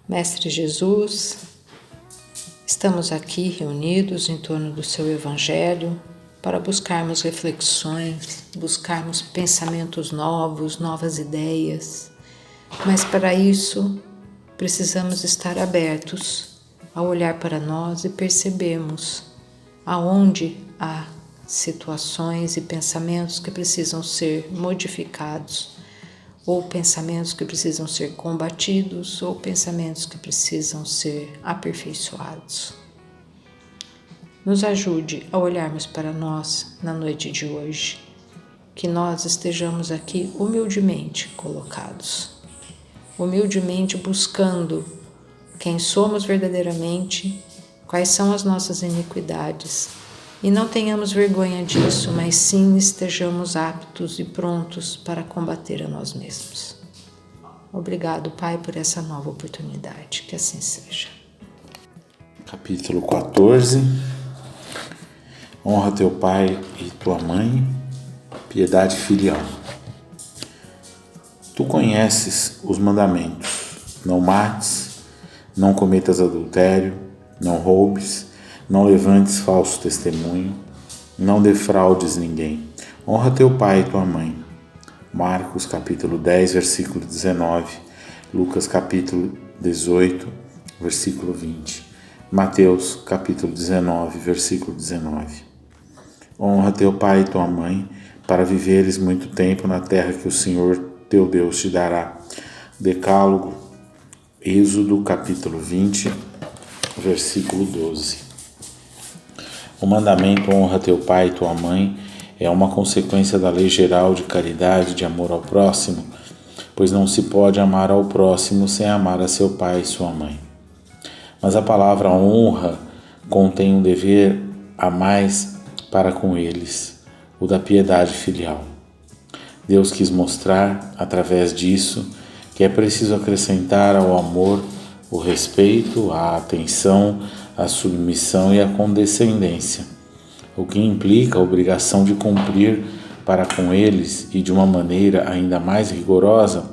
Mestre Jesus, estamos aqui reunidos em torno do seu Evangelho para buscarmos reflexões, buscarmos pensamentos novos, novas ideias, mas para isso precisamos estar abertos a olhar para nós e percebermos aonde há situações e pensamentos que precisam ser modificados, ou pensamentos que precisam ser combatidos, ou pensamentos que precisam ser aperfeiçoados. Nos ajude a olharmos para nós na noite de hoje, que nós estejamos aqui humildemente colocados, humildemente buscando quem somos verdadeiramente, quais são as nossas iniquidades, e não tenhamos vergonha disso, mas sim estejamos aptos e prontos para combater a nós mesmos. Obrigado, Pai, por essa nova oportunidade. Que assim seja. Capítulo 14. Honra teu pai e tua mãe. Piedade filial. Tu conheces os mandamentos: não mates, não cometas adultério, não roubes, não levantes falso testemunho, não defraudes ninguém. Honra teu pai e tua mãe. Marcos capítulo 10, versículo 19. Lucas capítulo 18, versículo 20. Mateus capítulo 19, versículo 19. Honra teu pai e tua mãe, para viveres muito tempo na terra que o Senhor teu Deus te dará. Decálogo, Êxodo capítulo 20, versículo 12. O mandamento honra teu pai e tua mãe é uma consequência da lei geral de caridade e de amor ao próximo, pois não se pode amar ao próximo sem amar a seu pai e sua mãe. Mas a palavra honra contém um dever a mais para com eles, o da piedade filial. Deus quis mostrar, através disso, que é preciso acrescentar ao amor o respeito, a atenção, a submissão e a condescendência, o que implica a obrigação de cumprir para com eles e de uma maneira ainda mais rigorosa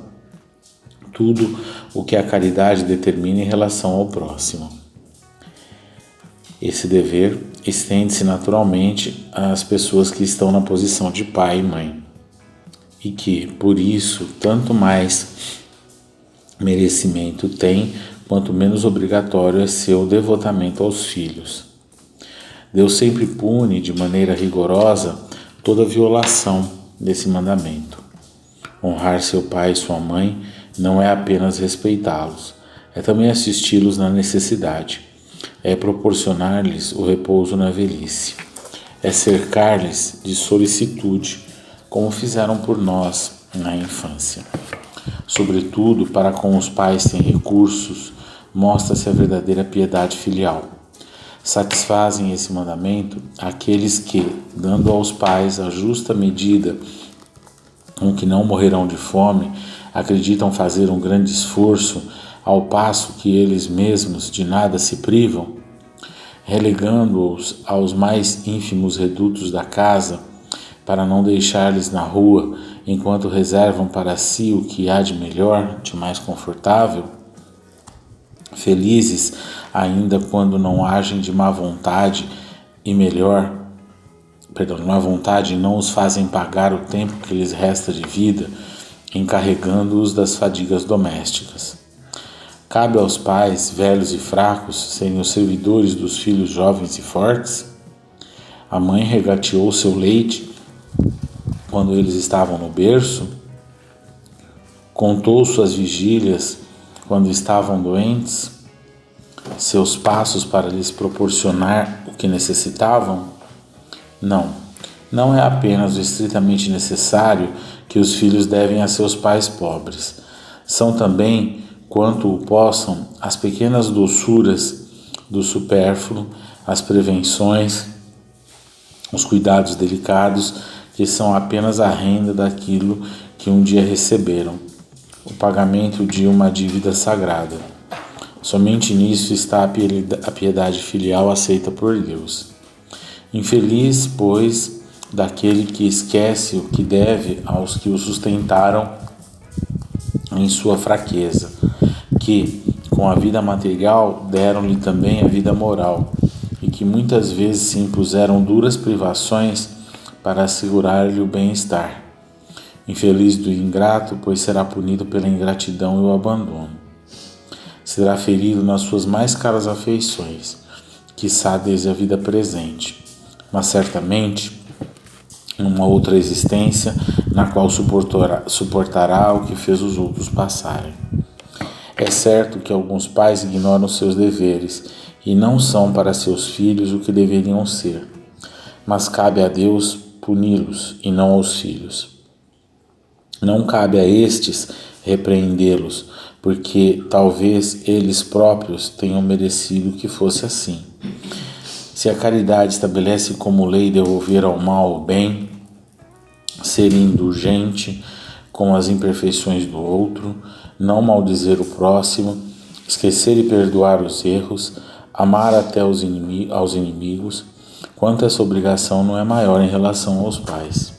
tudo o que a caridade determina em relação ao próximo. Esse dever estende-se naturalmente às pessoas que estão na posição de pai e mãe e que, por isso, tanto mais merecimento têm quanto menos obrigatório é seu devotamento aos filhos. Deus sempre pune de maneira rigorosa toda violação desse mandamento. Honrar seu pai e sua mãe não é apenas respeitá-los, é também assisti-los na necessidade, é proporcionar-lhes o repouso na velhice, é cercar-lhes de solicitude, como fizeram por nós na infância. Sobretudo, para com os pais sem recursos, mostra-se a verdadeira piedade filial. Satisfazem esse mandamento aqueles que, dando aos pais a justa medida com que não morrerão de fome, acreditam fazer um grande esforço, ao passo que eles mesmos de nada se privam, relegando-os aos mais ínfimos redutos da casa, para não deixar-lhes na rua, enquanto reservam para si o que há de melhor, de mais confortável. Felizes ainda quando não agem de má vontade e má vontade não os fazem pagar o tempo que lhes resta de vida, encarregando-os das fadigas domésticas. Cabe aos pais, velhos e fracos, serem os servidores dos filhos jovens e fortes? A mãe regateou seu leite quando eles estavam no berço? Contou suas vigílias quando estavam doentes? Seus passos para lhes proporcionar o que necessitavam? Não é apenas o estritamente necessário que os filhos devem a seus pais pobres. São também, quanto o possam, as pequenas doçuras do supérfluo, as prevenções, os cuidados delicados, que são apenas a renda daquilo que um dia receberam, o pagamento de uma dívida sagrada. Somente nisso está a piedade filial aceita por Deus. Infeliz, pois, daquele que esquece o que deve aos que o sustentaram em sua fraqueza, que, com a vida material, deram-lhe também a vida moral, e que muitas vezes se impuseram duras privações para assegurar-lhe o bem-estar. Infeliz do ingrato, pois será punido pela ingratidão e o abandono. Será ferido nas suas mais caras afeições, quiçá desde a vida presente, mas certamente numa outra existência na qual suportará o que fez os outros passarem. É certo que alguns pais ignoram seus deveres e não são para seus filhos o que deveriam ser, mas cabe a Deus puni-los e não aos filhos. Não cabe a estes repreendê-los, porque talvez eles próprios tenham merecido que fosse assim. Se a caridade estabelece como lei devolver ao mal o bem, ser indulgente com as imperfeições do outro, não maldizer o próximo, esquecer e perdoar os erros, amar até aos inimigos, quanto essa obrigação não é maior em relação aos pais.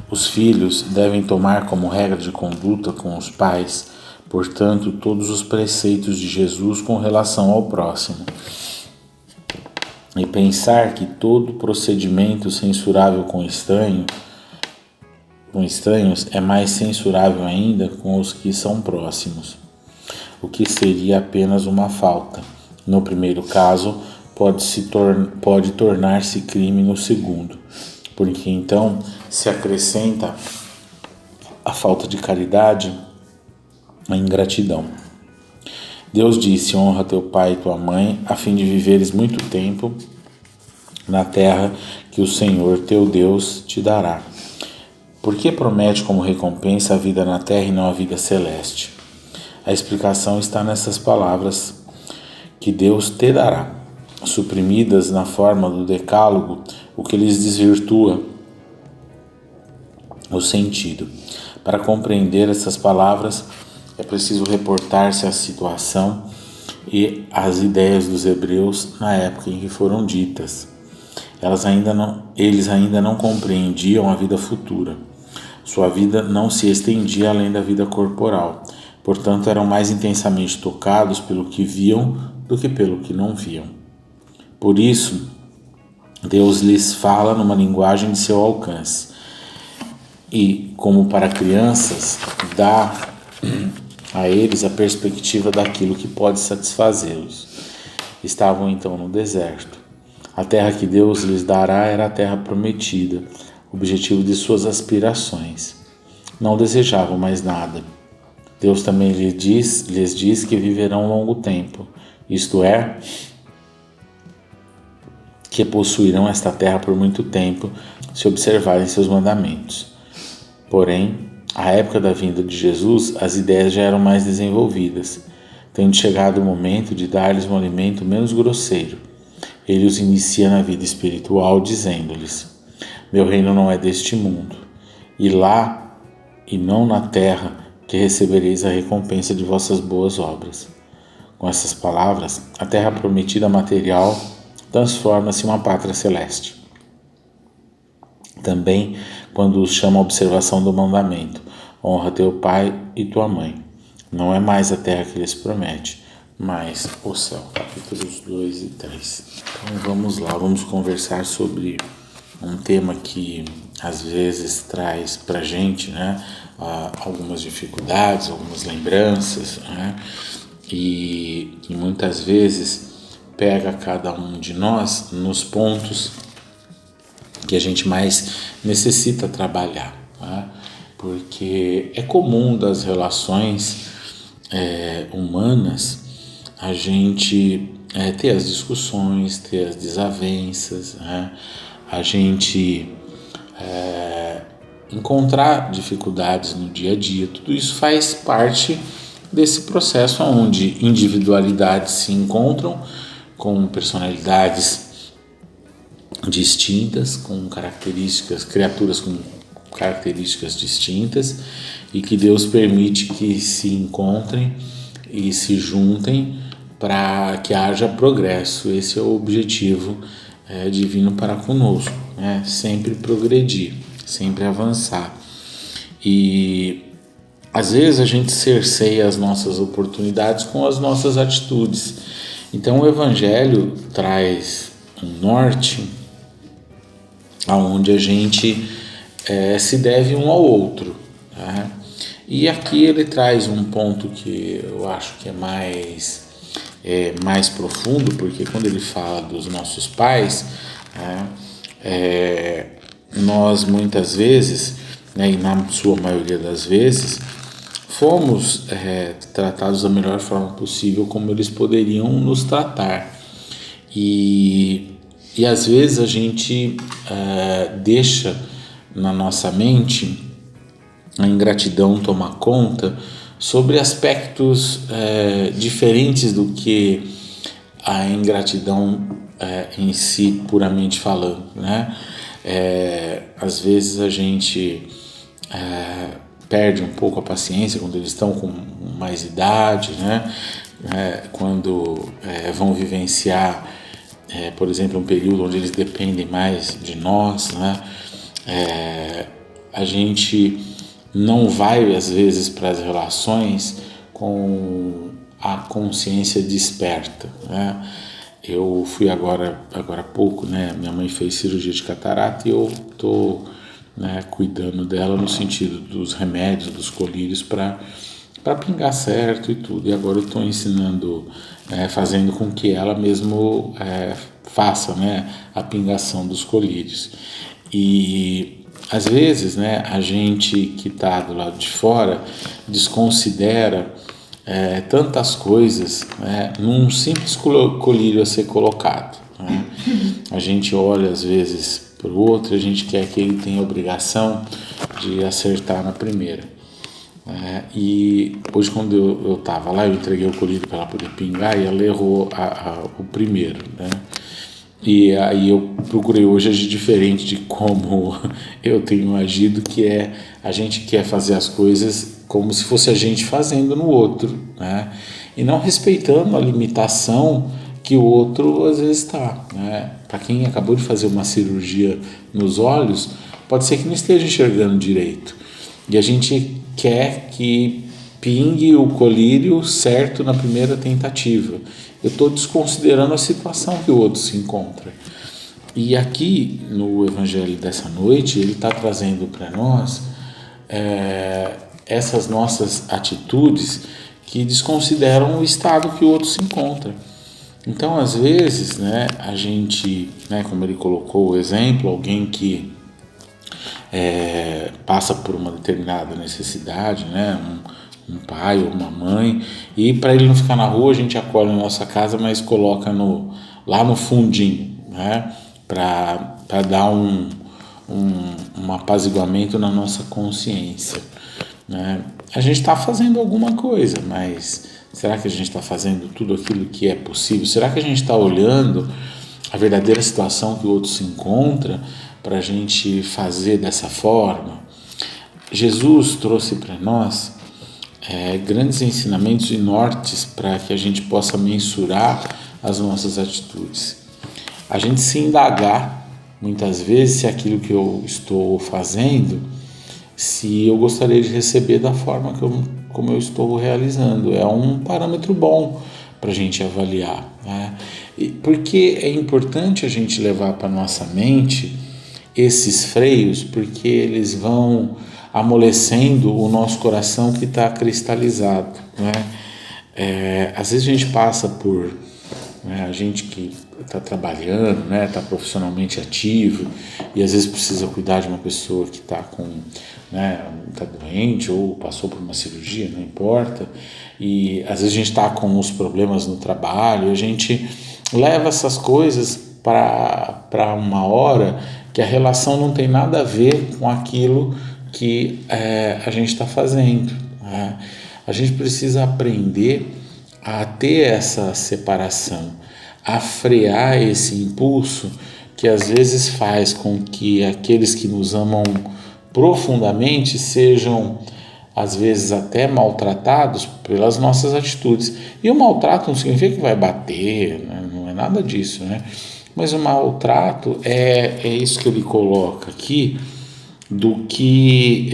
Os filhos devem tomar como regra de conduta com os pais, portanto, todos os preceitos de Jesus com relação ao próximo. E pensar que todo procedimento censurável com estranhos é mais censurável ainda com os que são próximos, o que seria apenas uma falta. No primeiro caso, pode tornar-se crime no segundo, porque então se acrescenta a falta de caridade, a ingratidão. Deus disse: honra teu pai e tua mãe, a fim de viveres muito tempo na terra que o Senhor teu Deus te dará. Por que promete como recompensa a vida na terra e não a vida celeste? A explicação está nessas palavras que Deus te dará, suprimidas na forma do decálogo, o que lhes desvirtua o sentido. Para compreender essas palavras, é preciso reportar-se à situação e às ideias dos hebreus na época em que foram ditas. Eles ainda não compreendiam a vida futura. Sua vida não se estendia além da vida corporal. Portanto, eram mais intensamente tocados pelo que viam do que pelo que não viam. Por isso, Deus lhes fala numa linguagem de seu alcance. E, como para crianças, dá a eles a perspectiva daquilo que pode satisfazê-los. Estavam então no deserto. A terra que Deus lhes dará era a terra prometida, objetivo de suas aspirações. Não desejavam mais nada. Deus também lhes diz que viverão um longo tempo, isto é, que possuirão esta terra por muito tempo, se observarem seus mandamentos. Porém, à época da vinda de Jesus, as ideias já eram mais desenvolvidas, tendo chegado o momento de dar-lhes um alimento menos grosseiro. Ele os inicia na vida espiritual, dizendo-lhes: meu reino não é deste mundo, e lá, e não na terra, que recebereis a recompensa de vossas boas obras. Com essas palavras, a terra prometida material transforma-se em uma pátria celeste. Também, quando os chama a observação do mandamento: honra teu pai e tua mãe. Não é mais a terra que lhes promete, mas o céu. Capítulos 2 e 3. Então vamos lá, vamos conversar sobre um tema que às vezes traz pra gente, né, algumas dificuldades, algumas lembranças, né, e muitas vezes pega cada um de nós nos pontos que a gente mais necessita trabalhar, tá? Porque é comum das relações humanas a gente ter as discussões, ter as desavenças, né? A gente encontrar dificuldades no dia a dia. Tudo isso faz parte desse processo onde individualidades se encontram com personalidades distintas, com criaturas com características distintas, e que Deus permite que se encontrem e se juntem para que haja progresso. Esse é o objetivo divino para conosco, sempre progredir, sempre avançar. E às vezes a gente cerceia as nossas oportunidades com as nossas atitudes. Então o Evangelho traz um norte aonde a gente se deve um ao outro, tá? E aqui ele traz um ponto que eu acho que é mais profundo, porque quando ele fala dos nossos pais, né, nós muitas vezes, né, e na sua maioria das vezes, fomos tratados da melhor forma possível como eles poderiam nos tratar. E às vezes a gente deixa na nossa mente a ingratidão tomar conta sobre aspectos diferentes do que a ingratidão em si, puramente falando, né? Às vezes a gente perde um pouco a paciência quando eles estão com mais idade, né? Quando vão vivenciar, por exemplo, um período onde eles dependem mais de nós, né? A gente não vai, às vezes, para as relações com a consciência desperta, né? Eu fui agora há pouco, né? Minha mãe fez cirurgia de catarata e eu estou, né, cuidando dela no sentido dos remédios, dos colírios para pingar certo e tudo. E agora eu estou ensinando, fazendo com que ela mesmo faça, né, a pingação dos colírios. E às vezes, né, a gente que está do lado de fora desconsidera tantas coisas, né, num simples colírio a ser colocado, né? A gente olha às vezes para o outro, a gente quer que ele tenha a obrigação de acertar na primeira. E hoje, quando eu estava lá, eu entreguei o colírio para ela poder pingar e ela errou o primeiro, né? E aí eu procurei hoje agir diferente de como eu tenho agido, que a gente quer fazer as coisas como se fosse a gente fazendo no outro, né? E não respeitando a limitação que o outro às vezes está, né? Para quem acabou de fazer uma cirurgia nos olhos, pode ser que não esteja enxergando direito. E a gente quer que pingue o colírio certo na primeira tentativa. Eu estou desconsiderando a situação que o outro se encontra. E aqui no Evangelho dessa noite, ele está trazendo para nós essas nossas atitudes que desconsideram o estado que o outro se encontra. Então, às vezes, né, a gente, né, como ele colocou o exemplo, alguém que passa por uma determinada necessidade, né, um pai ou uma mãe, e para ele não ficar na rua, a gente acolhe na nossa casa, mas coloca lá no fundinho, né, para dar um apaziguamento na nossa consciência, né? A gente está fazendo alguma coisa, mas será que a gente está fazendo tudo aquilo que é possível? Será que a gente está olhando a verdadeira situação que o outro se encontra para a gente fazer dessa forma? Jesus trouxe para nós grandes ensinamentos e nortes para que a gente possa mensurar as nossas atitudes. A gente se indagar muitas vezes se aquilo que eu estou fazendo, se eu gostaria de receber da forma como eu estou realizando. É um parâmetro bom para a gente avaliar, né? Porque é importante a gente levar para nossa mente esses freios, porque eles vão amolecendo o nosso coração que está cristalizado, né? Às vezes a gente passa por, né, a gente que está trabalhando, né, está profissionalmente ativo e às vezes precisa cuidar de uma pessoa que está tá doente ou passou por uma cirurgia, não importa, e às vezes a gente está com os problemas no trabalho, a gente leva essas coisas para uma hora que a relação não tem nada a ver com aquilo que a gente está fazendo, né? A gente precisa aprender a ter essa separação, a frear esse impulso que às vezes faz com que aqueles que nos amam profundamente sejam às vezes até maltratados pelas nossas atitudes. E o maltrato não significa que vai bater, né? Não é nada disso, né? Mas o maltrato é isso que ele coloca aqui, do que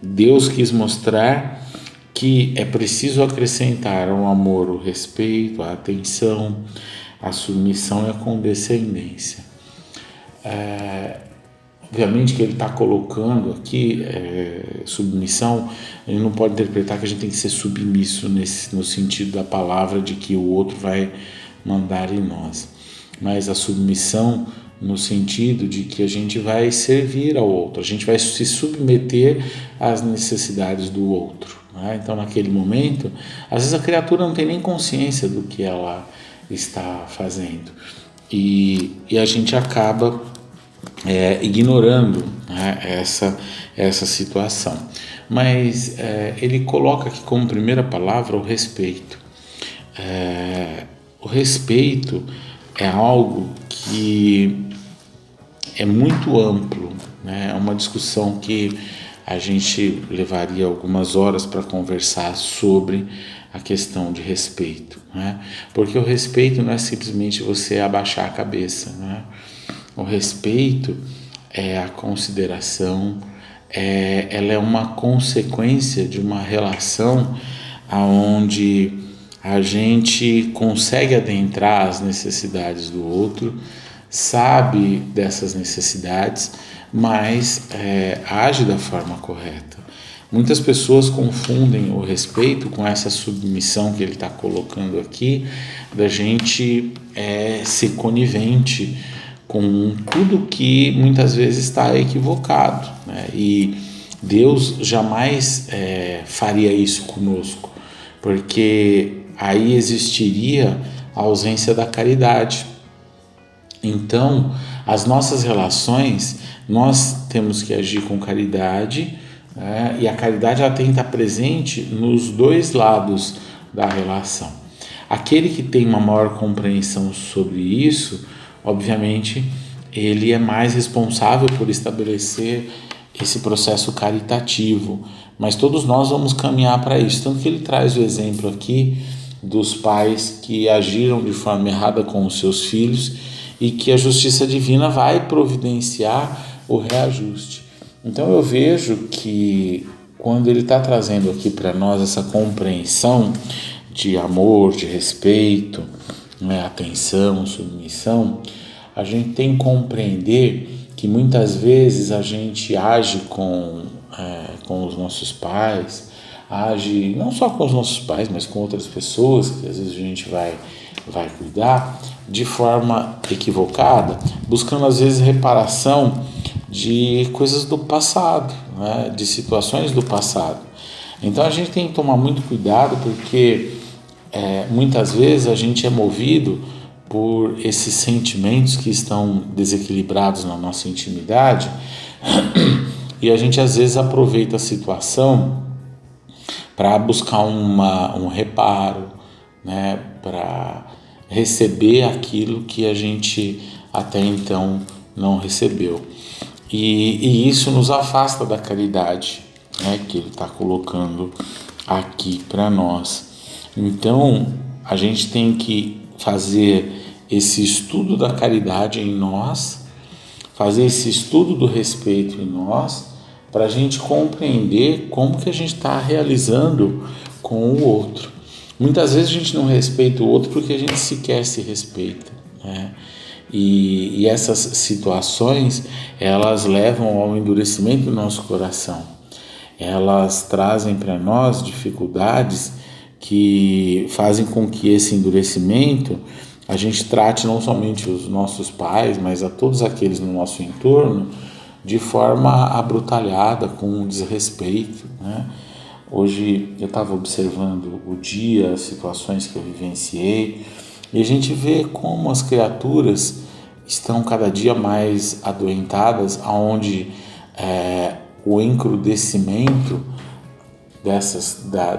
Deus quis mostrar que é preciso acrescentar ao amor o respeito, a atenção, a submissão e a condescendência. Obviamente que ele está colocando aqui submissão, ele não pode interpretar que a gente tem que ser submisso no sentido da palavra de que o outro vai mandar em nós, mas a submissão no sentido de que a gente vai servir ao outro, a gente vai se submeter às necessidades do outro, né? Então naquele momento, às vezes a criatura não tem nem consciência do que ela está fazendo e a gente acaba ignorando, né, essa situação. Mas ele coloca aqui como primeira palavra o respeito. O respeito é algo que é muito amplo, né? É uma discussão que a gente levaria algumas horas para conversar sobre a questão de respeito, né? Porque o respeito não é simplesmente você abaixar a cabeça, né? O respeito é a consideração, ela é uma consequência de uma relação onde a gente consegue adentrar as necessidades do outro, sabe dessas necessidades, mas age da forma correta. Muitas pessoas confundem o respeito com essa submissão que ele está colocando aqui, da gente ser conivente com tudo que muitas vezes está equivocado, né? E Deus jamais faria isso conosco, porque aí existiria a ausência da caridade. Então, as nossas relações, nós temos que agir com caridade, né? E a caridade ela tem que estar presente nos dois lados da relação. Aquele que tem uma maior compreensão sobre isso, obviamente, ele é mais responsável por estabelecer esse processo caritativo, mas todos nós vamos caminhar para isso. Tanto que ele traz o exemplo aqui dos pais que agiram de forma errada com os seus filhos e que a justiça divina vai providenciar o reajuste. Então eu vejo que quando ele está trazendo aqui para nós essa compreensão de amor, de respeito, atenção, submissão, a gente tem que compreender que muitas vezes a gente age com os nossos pais, age não só com os nossos pais, mas com outras pessoas que às vezes a gente vai cuidar de forma equivocada, buscando às vezes reparação de coisas do passado, né? De situações do passado. Então a gente tem que tomar muito cuidado porque muitas vezes a gente é movido por esses sentimentos que estão desequilibrados na nossa intimidade e a gente às vezes aproveita a situação para buscar um reparo, né, para receber aquilo que a gente até então não recebeu. E isso nos afasta da caridade, né, que ele está colocando aqui para nós. Então, a gente tem que fazer esse estudo da caridade em nós, fazer esse estudo do respeito em nós, para a gente compreender como que a gente está realizando com o outro. Muitas vezes a gente não respeita o outro porque a gente sequer se respeita, né? E essas situações, elas levam ao endurecimento do nosso coração. Elas trazem para nós dificuldades que fazem com que esse endurecimento a gente trate não somente os nossos pais, mas a todos aqueles no nosso entorno de forma abrutalhada, com desrespeito, né? Hoje eu estava observando o dia, as situações que eu vivenciei, e a gente vê como as criaturas estão cada dia mais adoentadas, aonde o encrudecimento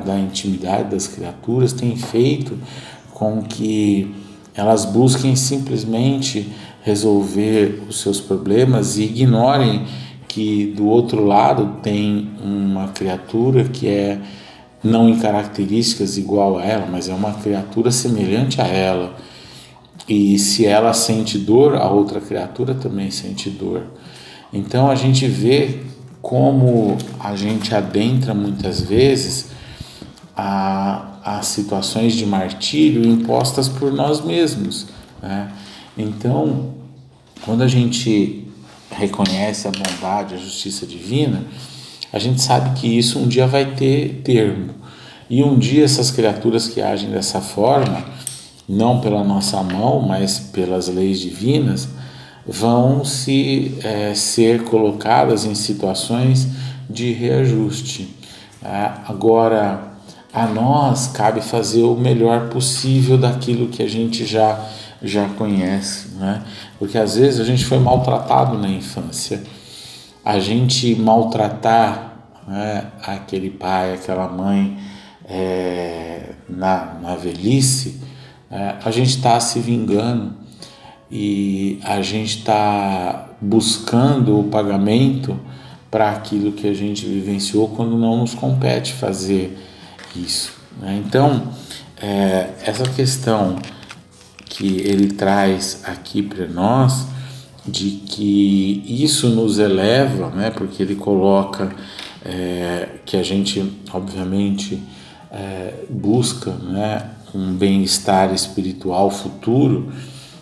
da intimidade das criaturas tem feito com que elas busquem simplesmente resolver os seus problemas e ignorem que do outro lado tem uma criatura que não em características igual a ela, mas é uma criatura semelhante a ela. E se ela sente dor, a outra criatura também sente dor. Então a gente vê como a gente adentra muitas vezes a situações de martírio impostas por nós mesmos, né? Então, quando a gente reconhece a bondade, a justiça divina, a gente sabe que isso um dia vai ter termo. E um dia essas criaturas que agem dessa forma, não pela nossa mão, mas pelas leis divinas, vão ser colocadas em situações de reajuste. Agora, a nós cabe fazer o melhor possível daquilo que a gente já conhece, né? Porque às vezes a gente foi maltratado na infância. A gente maltratar, né, aquele pai, aquela mãe na velhice, a gente está se vingando e a gente está buscando o pagamento para aquilo que a gente vivenciou quando não nos compete fazer isso, né? Então, essa questão que ele traz aqui para nós, de que isso nos eleva, né? Porque ele coloca que a gente, obviamente, busca, né, um bem-estar espiritual futuro.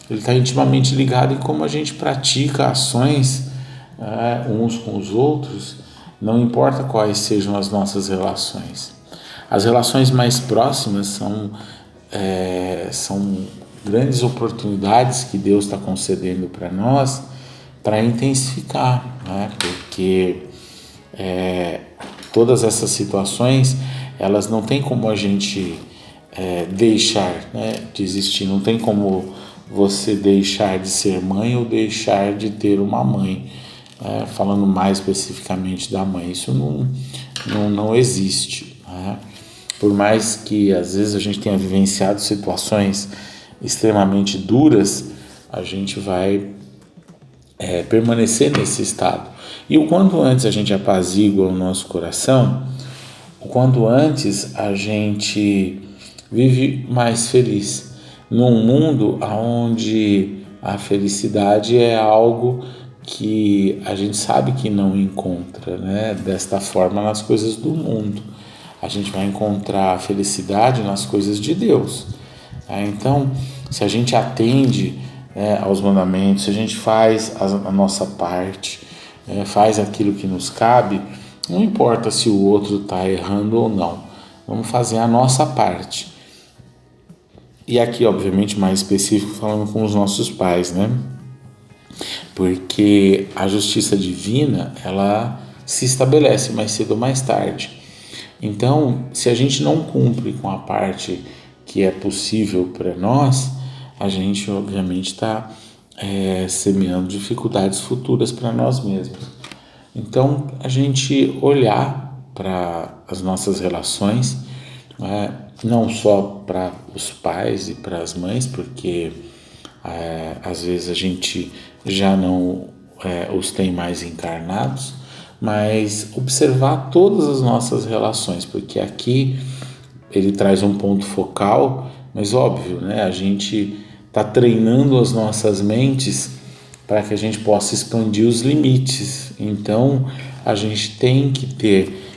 Ele está intimamente ligado em como a gente pratica ações uns com os outros, não importa quais sejam as nossas relações. As relações mais próximas são grandes oportunidades que Deus está concedendo para nós para intensificar, né? Porque todas essas situações, elas não tem como a gente deixar, né, de existir, não tem como você deixar de ser mãe ou deixar de ter uma mãe, falando mais especificamente da mãe, isso não existe, né? Por mais que às vezes a gente tenha vivenciado situações extremamente duras, a gente vai permanecer nesse estado. E o quanto antes a gente apazigua o nosso coração, o quanto antes a gente vive mais feliz, num mundo onde a felicidade é algo que a gente sabe que não encontra, né, desta forma nas coisas do mundo. A gente vai encontrar a felicidade nas coisas de Deus. Então, se a gente atende aos mandamentos, se a gente faz a nossa parte, faz aquilo que nos cabe, não importa se o outro está errando ou não, vamos fazer a nossa parte. E aqui, obviamente, mais específico, falando com os nossos pais, né? Porque a justiça divina, ela se estabelece mais cedo ou mais tarde. Então, se a gente não cumpre com a parte que é possível para nós, a gente, obviamente, está semeando dificuldades futuras para nós mesmos. Então, a gente olhar para as nossas relações, não só para os pais e para as mães, porque às vezes a gente já não os tem mais encarnados, mas observar todas as nossas relações, porque aqui ele traz um ponto focal, mas óbvio, né? A gente está treinando as nossas mentes para que a gente possa expandir os limites. Então, a gente tem que ter,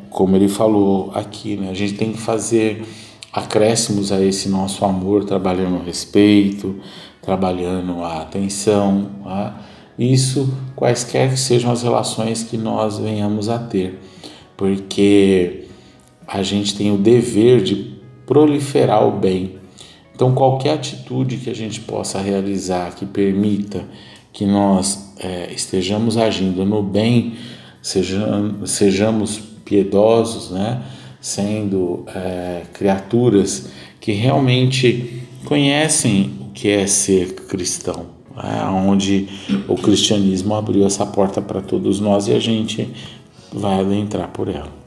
como ele falou aqui, né? A gente tem que fazer acréscimos a esse nosso amor, trabalhando o respeito, trabalhando a atenção, isso quaisquer que sejam as relações que nós venhamos a ter, porque a gente tem o dever de proliferar o bem. Então, qualquer atitude que a gente possa realizar que permita que nós estejamos agindo no bem, sejamos piedosos, né? Sendo criaturas que realmente conhecem o que é ser cristão, onde o cristianismo abriu essa porta para todos nós e a gente vai adentrar por ela.